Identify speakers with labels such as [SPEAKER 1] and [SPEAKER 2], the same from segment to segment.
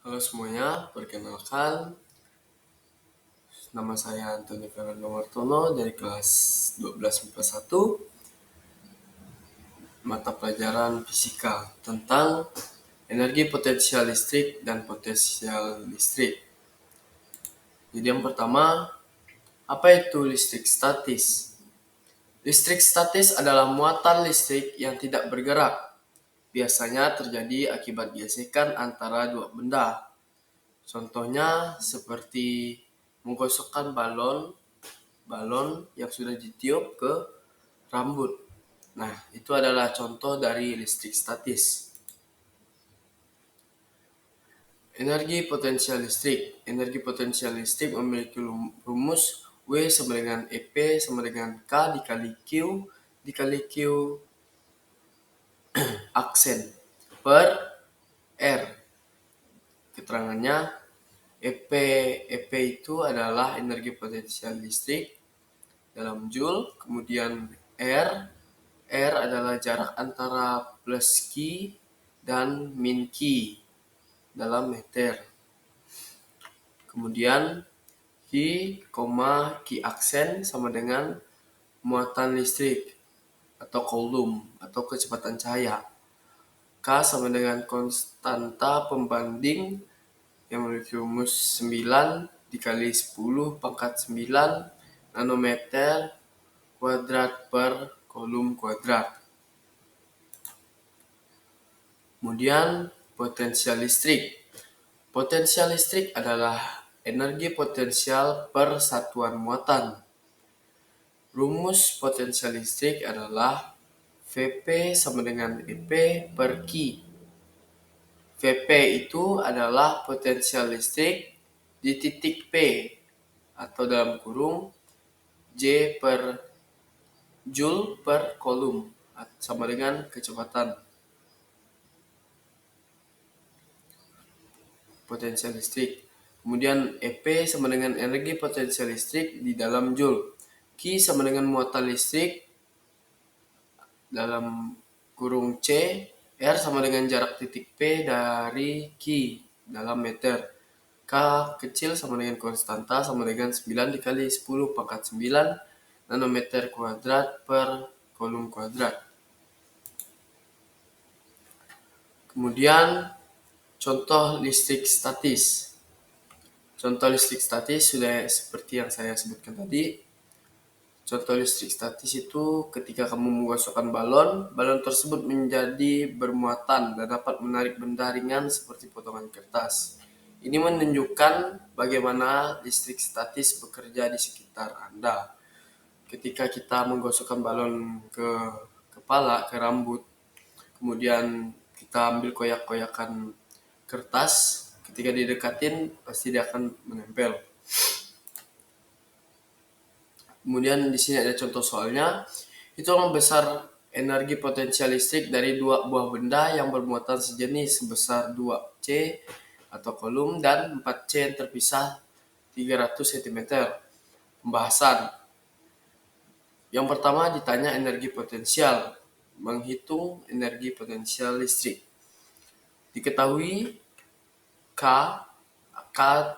[SPEAKER 1] Halo semuanya, perkenalkan nama saya Antoni Fernando Martono dari kelas 12 MIPA 1, mata pelajaran fisika tentang energi potensial listrik dan potensial listrik. Jadi yang pertama, apa itu listrik statis? Listrik statis adalah muatan listrik yang tidak bergerak. Biasanya terjadi akibat gesekan antara dua benda. Contohnya seperti menggosokkan balon yang sudah ditiup ke rambut. Nah, itu adalah contoh dari listrik statis. Energi potensial listrik. Energi potensial listrik memiliki rumus W sama dengan EP sama dengan K dikali Q dikali Q aksen per R. Keterangannya, EP itu adalah energi potensial listrik dalam Joule, kemudian R adalah jarak antara plus Q dan min Q dalam meter. Kemudian Q, Q aksen sama dengan muatan listrik atau coulomb atau kecepatan cahaya. K sama dengan konstanta pembanding yang memiliki rumus 9 dikali 10 pangkat 9 nanometer kuadrat per coulomb kuadrat. Kemudian potensial listrik. Potensial listrik adalah energi potensial per satuan muatan. Rumus potensial listrik adalah Vp sama dengan EP per Q. Vp itu adalah potensial listrik di titik P atau dalam kurung J per Joule per coulomb sama dengan kecepatan potensial listrik. Kemudian EP sama dengan energi potensial listrik di dalam Joule. Q sama dengan muatan listrik dalam kurung C. R sama dengan jarak titik P dari Q dalam meter. K kecil sama dengan konstanta sama dengan 9 dikali 10 pangkat 9 nanometer kuadrat per coulomb kuadrat. Kemudian contoh listrik statis. Contoh listrik statis sudah seperti yang saya sebutkan tadi. Contoh listrik statis itu ketika kamu menggosokkan balon tersebut menjadi bermuatan dan dapat menarik benda ringan seperti potongan kertas. Ini menunjukkan bagaimana listrik statis bekerja di sekitar Anda. Ketika kita menggosokkan balon ke kepala, ke rambut, kemudian kita ambil koyak-koyakan kertas, ketika didekatin pasti dia akan menempel. Kemudian di sini ada contoh soalnya. Hitungan besar energi potensial listrik dari dua buah benda yang bermuatan sejenis sebesar 2C atau coulomb dan 4C yang terpisah 300 cm. Pembahasan. Yang pertama ditanya energi potensial. Menghitung energi potensial listrik. Diketahui K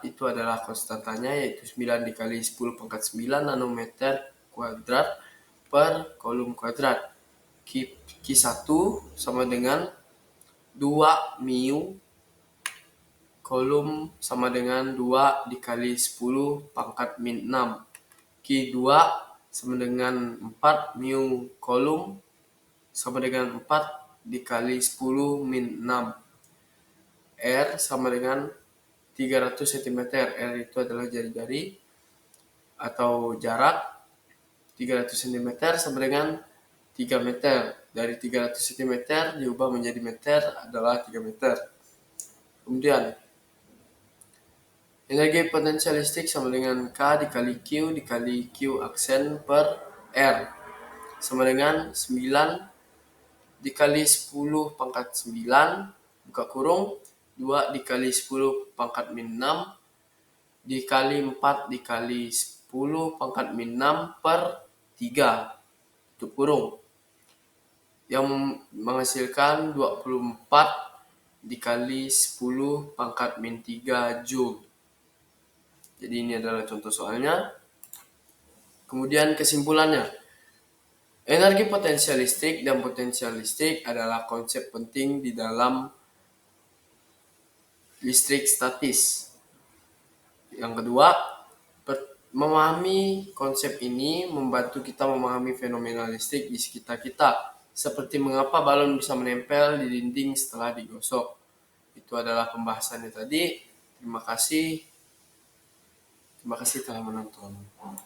[SPEAKER 1] itu adalah konstantanya, yaitu 9 dikali 10 pangkat 9 nanometer kuadrat per coulomb kuadrat. Q1 sama dengan 2 mu coulomb sama dengan 2 dikali 10 pangkat min 6. Q2 sama dengan 4 mu coulomb sama dengan 4 dikali 10 min 6. R sama dengan 300 cm. R itu adalah jari-jari atau jarak. 300 cm sama dengan 3 meter. Dari 300 cm diubah menjadi meter adalah 3 meter. Kemudian energi potensial listrik sama dengan K dikali Q dikali Q aksen per R sama dengan 9 dikali 10 pangkat 9 buka kurung 2 dikali 10 pangkat min 6 dikali 4 dikali 10 pangkat min 6 per 3 tutup kurung yang menghasilkan 24 dikali 10 pangkat min 3 Joule. Jadi ini adalah contoh soalnya. Kemudian kesimpulannya, energi potensial listrik dan potensial listrik adalah konsep penting di dalam listrik statis. Yang kedua, memahami konsep ini membantu kita memahami fenomena listrik di sekitar kita, seperti mengapa balon bisa menempel di dinding setelah digosok. Itu adalah pembahasannya tadi. Terima kasih telah menonton.